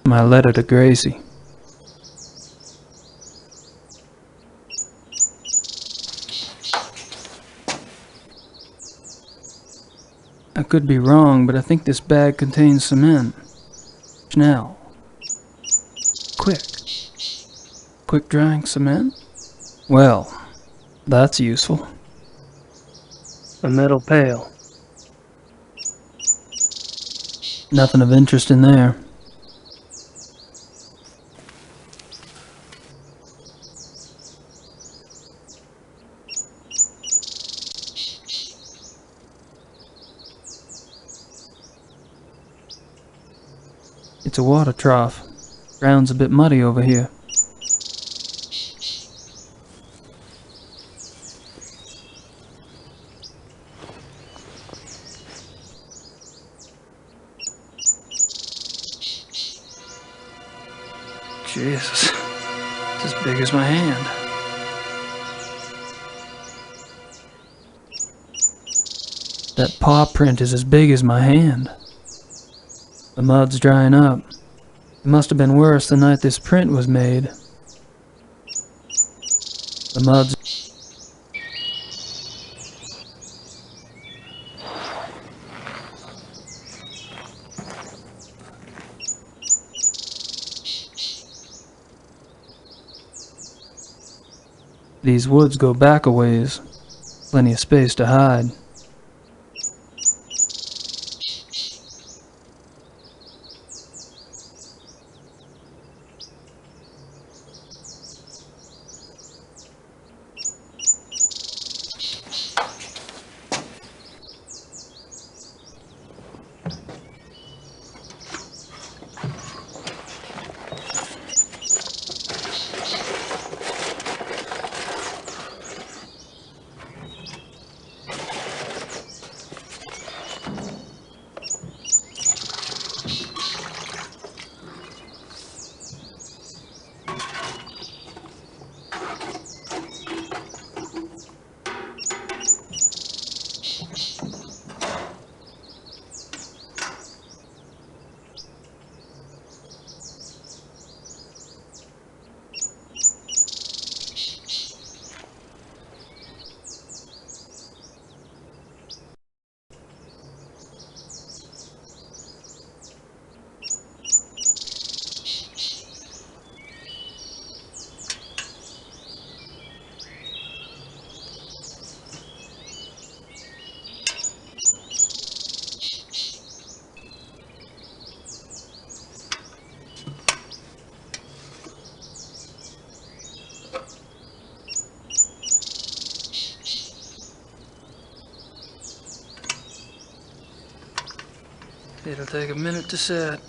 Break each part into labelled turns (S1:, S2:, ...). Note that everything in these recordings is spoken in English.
S1: My letter to Gracie. I could be wrong, but I think this bag contains cement. Now. Quick. Quick drying cement? Well, that's useful. A metal pail. Nothing of interest in there. It's a water trough. Ground's a bit muddy over here. Jesus, it's as big as my hand. That paw print is as big as my hand. The mud's drying up. It must have been worse the night this print was made. The mud's... These woods go back a ways. Plenty of space to hide. It'll take a minute to set.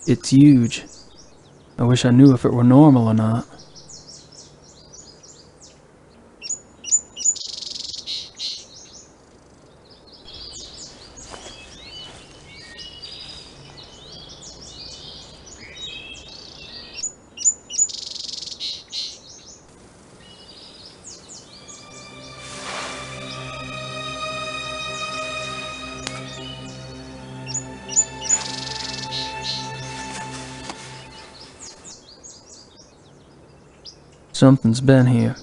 S1: It's huge. I wish I knew if it were normal or not. Something's been here.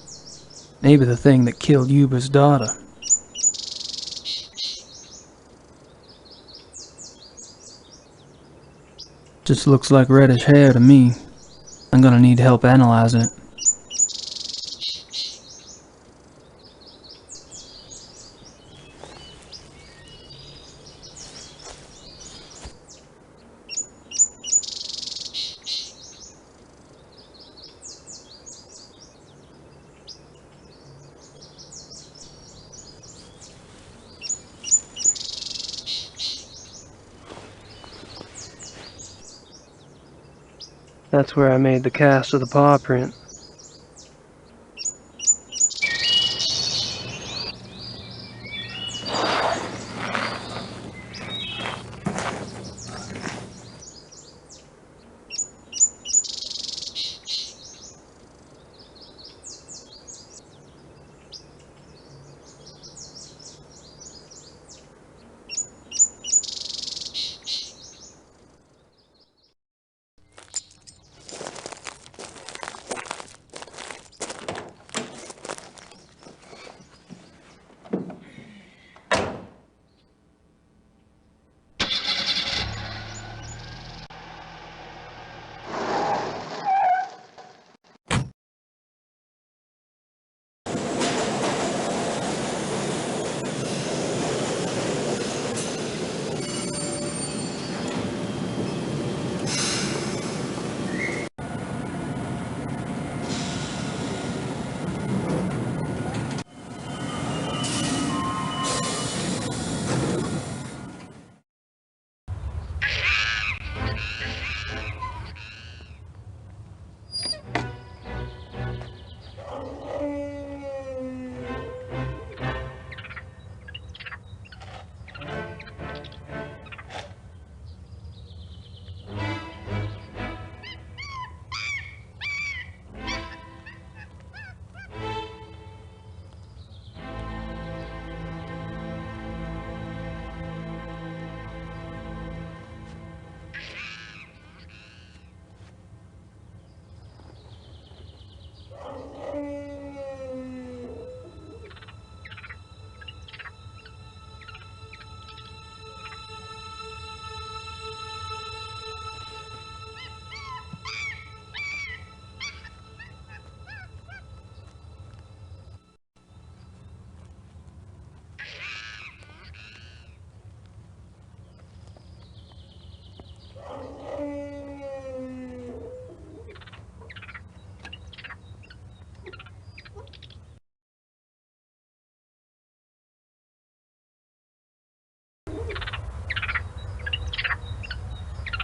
S1: Maybe the thing that killed Yuba's daughter. Just looks like reddish hair to me. I'm gonna need help analyzing it. That's where I made the cast of the paw print.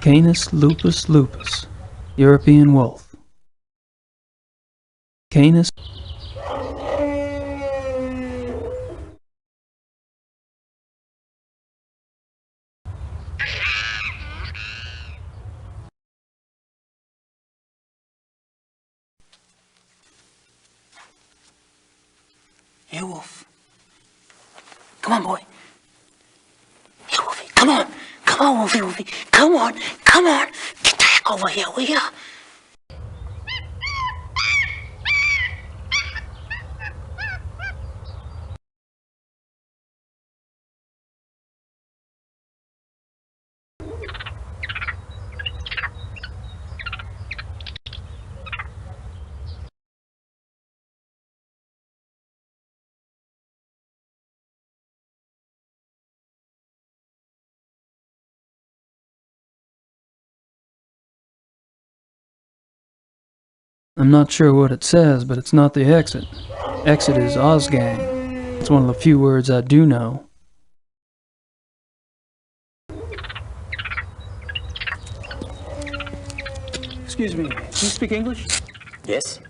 S1: Canis lupus lupus, European wolf. Canis.
S2: Hey, Wolf. Come on, boy. Hey, Wolfie, come on. Come on, Wolfie, Wolfie. Come on. Come on. Get the heck over here, will ya?
S1: I'm not sure what it says, but it's not the exit. Exit is Ozgang. It's one of the few words I do know.
S3: Excuse me, do you speak English?
S2: Yes?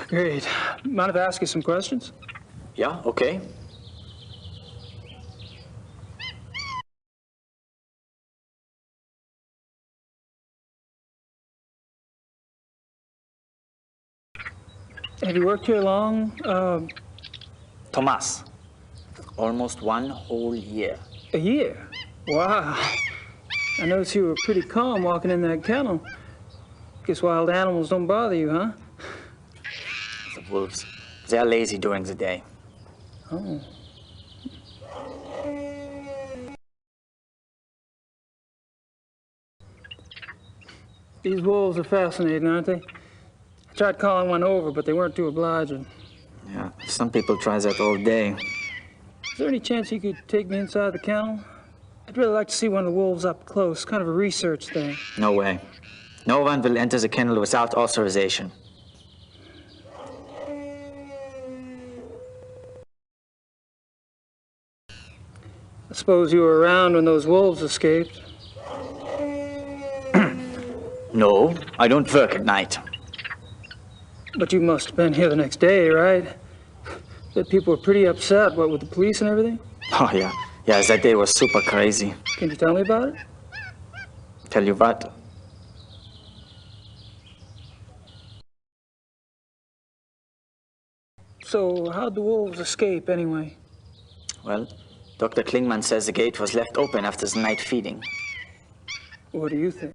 S3: Great. Mind if I ask you some questions?
S2: Yeah, okay.
S3: Have you worked here long?
S2: Thomas. Almost 1 whole year.
S3: A year? Wow. I noticed you were pretty calm walking in that kennel. Guess wild animals don't bother you, huh?
S2: wolves. They are lazy during the day.
S3: Oh. These wolves are fascinating, aren't they? I tried calling one over, but they weren't too obliging.
S2: Yeah, some people try that all day.
S3: Is there any chance you could take me inside the kennel? I'd really like to see one of the wolves up close, kind of a research thing.
S2: No way. No one will enter the kennel without authorization.
S3: I suppose you were around when those wolves escaped.
S2: No, I don't work at night.
S3: But you must have been here the next day, right? That people were pretty upset, what, with the police and everything?
S2: Oh, yeah. Yeah, that day was super crazy.
S3: Can you tell me about it?
S2: Tell you what?
S3: So, how'd the wolves escape, anyway?
S2: Well, Dr. Klingman says the gate was left open after the night feeding.
S3: What do you think?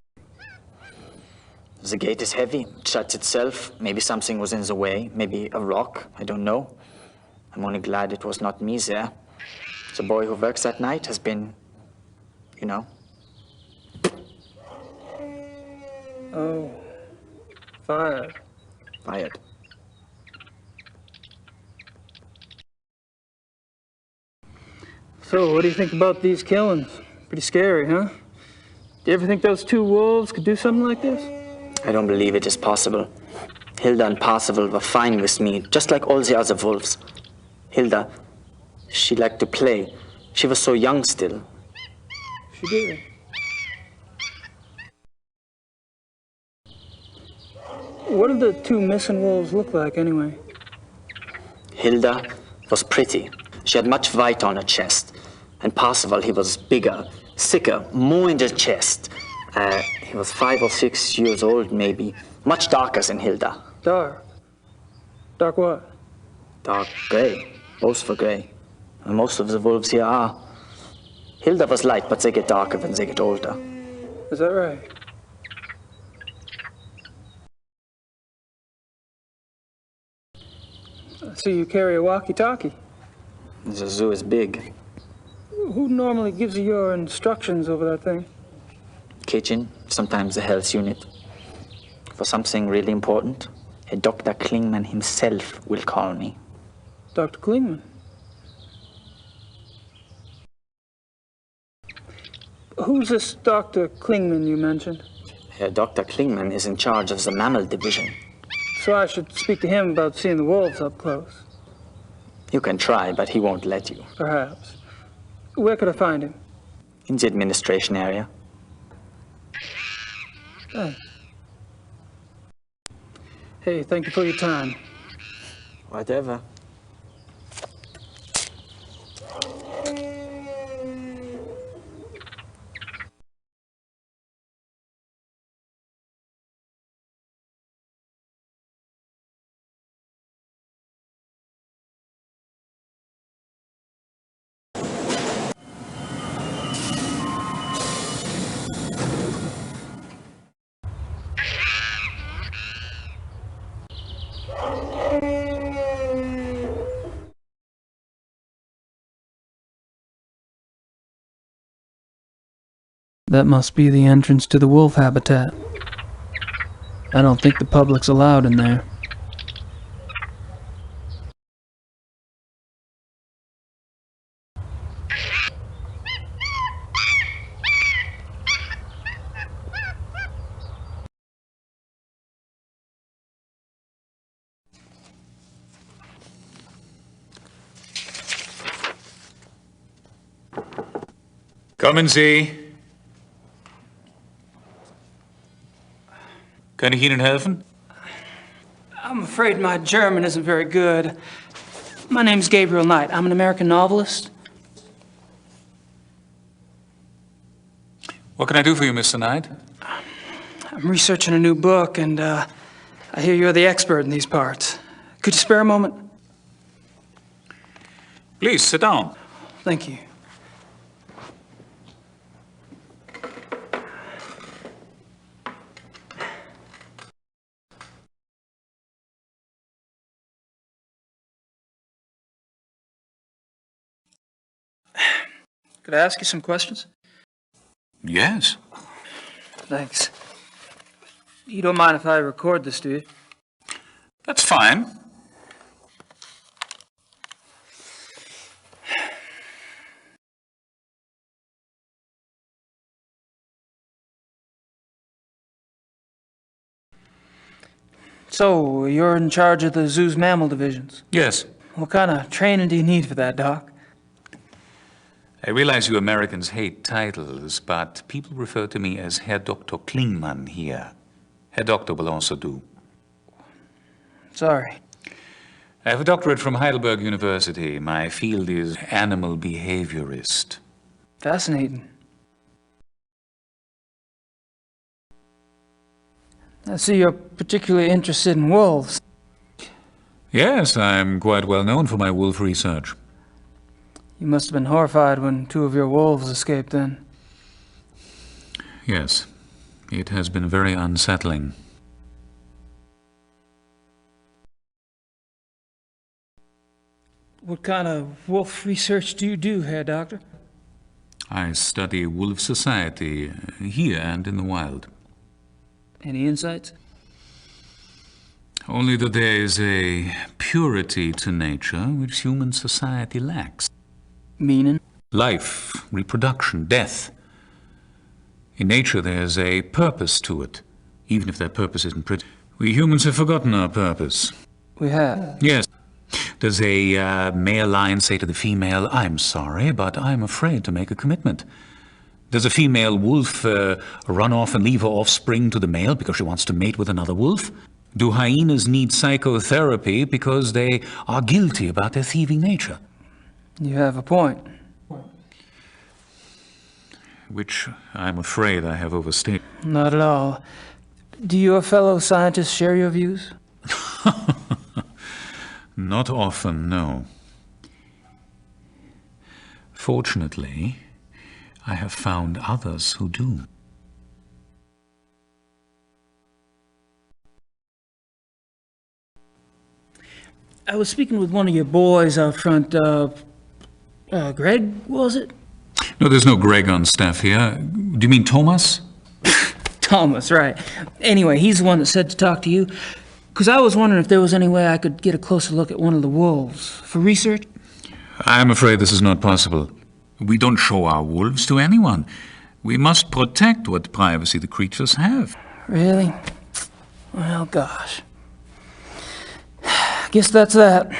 S2: The gate is heavy. It shuts itself. Maybe something was in the way. Maybe a rock. I don't know. I'm only glad it was not me there. The boy who works that night has been, you know.
S3: Oh, fired.
S2: Fired.
S3: So, what do you think about these killings? Pretty scary, huh? Do you ever think those two wolves could do something like this?
S2: I don't believe it is possible. Hilda and Parzival were fine with me, just like all the other wolves. Hilda, she liked to play. She was so young still.
S3: She did. What did the two missing wolves look like, anyway?
S2: Hilda was pretty. She had much white on her chest. And Parzival, he was bigger, thicker, more in the chest. He was 5 or 6 years old, maybe. Much darker than Hilda.
S3: Dark. Dark what?
S2: Dark gray. Both were gray. And most of the wolves here are. Hilda was light, but they get darker when they get older.
S3: Is that right? I see you carry a walkie-talkie.
S2: The zoo is big.
S3: Who normally gives you your instructions over that thing?
S2: Kitchen, sometimes the health unit. For something really important, Dr. Klingman himself will call me.
S3: Dr. Klingman? Who's this Dr. Klingman you mentioned?
S2: Dr. Klingman is in charge of the mammal division.
S3: So I should speak to him about seeing the wolves up close.
S2: You can try, but he won't let you.
S3: Perhaps. Where could I find him?
S2: In the administration area.
S3: Thanks. Hey, thank you for your time.
S2: Whatever.
S1: That must be the entrance to the wolf habitat. I don't think the public's allowed in there.
S4: Kommen Sie. Kann ich Ihnen helfen?
S3: I'm afraid my German isn't very good. My name's Gabriel Knight. I'm an American novelist.
S4: What can I do for you, Mr. Knight?
S3: I'm researching a new book, and I hear you're the expert in these parts. Could you spare a moment?
S4: Please, sit down.
S3: Thank you. Could I ask you some questions?
S4: Yes.
S3: Thanks. You don't mind if I record this, do you?
S4: That's fine.
S3: So, you're in charge of the zoo's mammal divisions.
S4: Yes.
S3: What kind of training do you need for that, Doc?
S4: I realize you Americans hate titles, but people refer to me as Herr Dr. Klingmann here. Herr Doctor will also do.
S3: Sorry.
S4: I have a doctorate from Heidelberg University. My field is animal behaviorist.
S3: Fascinating. I see you're particularly interested in wolves.
S4: Yes, I'm quite well known for my wolf research.
S3: You must have been horrified when 2 of your wolves escaped then.
S4: Yes, it has been very unsettling.
S3: What kind of wolf research do you do, Herr Doctor?
S4: I study wolf society here and in the wild.
S3: Any insights?
S4: Only that there is a purity to nature which human society lacks.
S3: Meaning?
S4: Life, reproduction, death. In nature there's a purpose to it, even if that purpose isn't pretty. We humans have forgotten our purpose.
S3: We have.
S4: Yes. Does a male lion say to the female, "I'm sorry, but I'm afraid to make a commitment"? Does a female wolf run off and leave her offspring to the male because she wants to mate with another wolf? Do hyenas need psychotherapy because they are guilty about their thieving nature?
S3: You have a point.
S4: Which I'm afraid I have overstated.
S3: Not at all. Do your fellow scientists share your views?
S4: Not often, no. Fortunately, I have found others who do.
S3: I was speaking with one of your boys out front, Greg, was it?
S4: No, there's no Greg on staff here. Do you mean Thomas?
S3: Thomas, right. Anyway, he's the one that said to talk to you. Because I was wondering if there was any way I could get a closer look at one of the wolves for research.
S4: I'm afraid this is not possible. We don't show our wolves to anyone. We must protect what privacy the creatures have.
S3: Really? Well, gosh. Guess that's that.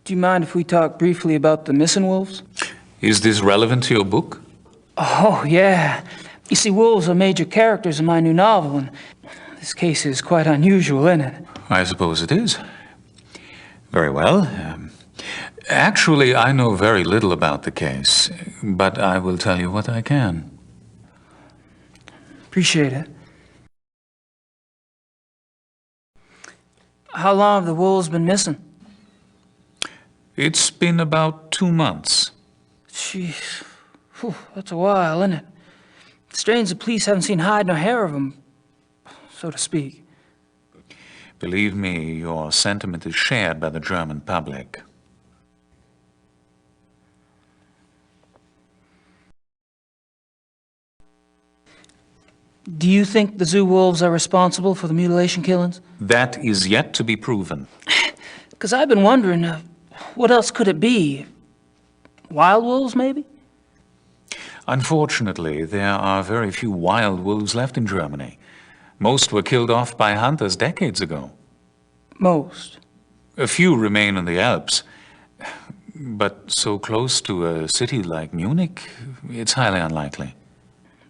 S3: Do you mind if we talk briefly about the missing wolves?
S4: Is this relevant to your book?
S3: Oh, yeah. You see, wolves are major characters in my new novel, and this case is quite unusual, isn't it?
S4: I suppose it is. Very well. Actually, I know very little about the case, but I will tell you what I can.
S3: Appreciate it. How long have the wolves been missing?
S4: It's been about 2 months.
S3: Jeez. Whew, that's a while, isn't it? It's strange the police haven't seen hide nor hair of them, so to speak.
S4: Believe me, your sentiment is shared by the German public.
S3: Do you think the zoo wolves are responsible for the mutilation killings?
S4: That is yet to be proven.
S3: Because I've been wondering, what else could it be? Wild wolves, maybe?
S4: Unfortunately, there are very few wild wolves left in Germany. Most were killed off by hunters decades ago.
S3: Most.
S4: A few remain in the Alps. But so close to a city like Munich, it's highly unlikely.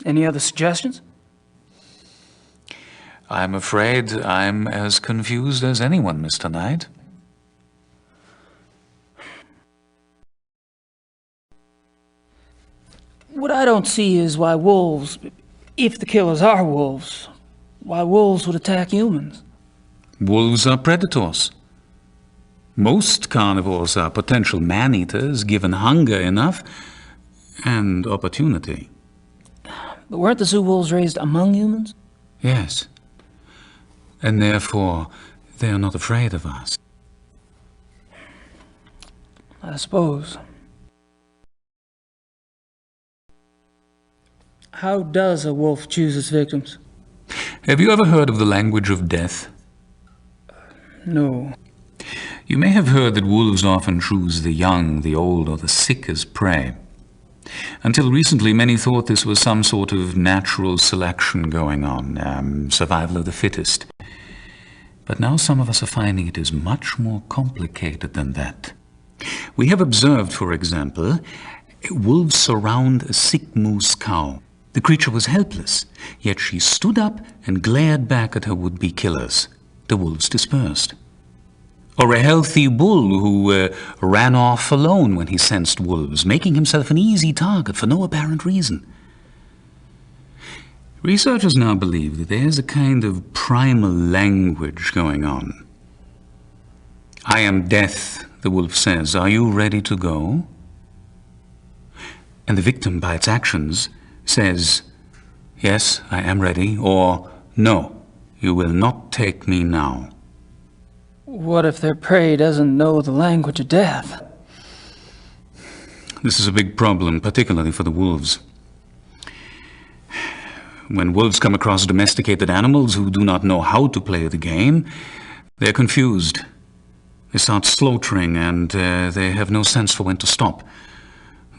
S3: Any other suggestions?
S4: I'm afraid I'm as confused as anyone, Mr. Knight.
S3: What I don't see is why wolves, if the killers are wolves, why wolves would attack humans.
S4: Wolves are predators. Most carnivores are potential man-eaters given hunger enough and opportunity.
S3: But weren't the zoo wolves raised among humans?
S4: Yes. And therefore, they are not afraid of us.
S3: I suppose. How does a wolf choose its victims?
S4: Have you ever heard of the language of death?
S3: No.
S4: You may have heard that wolves often choose the young, the old, or the sick as prey. Until recently, many thought this was some sort of natural selection going on, survival of the fittest. But now some of us are finding it is much more complicated than that. We have observed, for example, wolves surround a sick moose cow. The creature was helpless, yet she stood up and glared back at her would-be killers. The wolves dispersed. Or a healthy bull who ran off alone when he sensed wolves, making himself an easy target for no apparent reason. Researchers now believe that there's a kind of primal language going on. "I am death," the wolf says. "Are you ready to go?" And the victim, by its actions, says, "Yes, I am ready," or "No, you will not take me now."
S3: What if their prey doesn't know the language of death?
S4: This is a big problem, particularly for the wolves. When wolves come across domesticated animals who do not know how to play the game, they're confused. They start slaughtering and they have no sense for when to stop.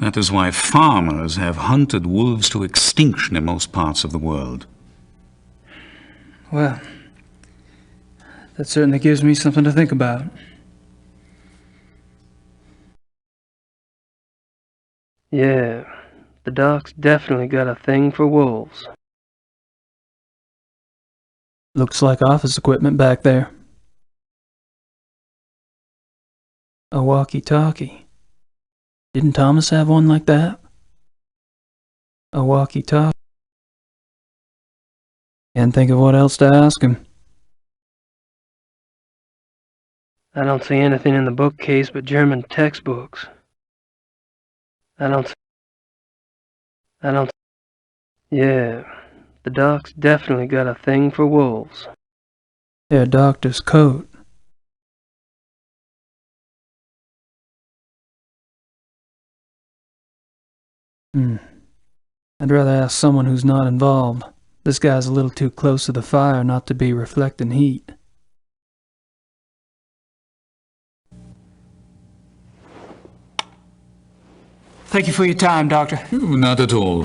S4: That is why farmers have hunted wolves to extinction in most parts of the world.
S3: Well, that certainly gives me something to think about.
S1: Yeah, the doc's definitely got a thing for wolves. Looks like office equipment back there. A walkie-talkie. Didn't Thomas have one like that? A walkie-talkie. Can't think of what else to ask him. I don't see anything in the bookcase but German textbooks. Yeah, the doc's definitely got a thing for wolves. Yeah, doctor's coat. I'd rather ask someone who's not involved. This guy's a little too close to the fire not to be reflecting heat.
S3: Thank you for your time, Doctor.
S4: Not at all.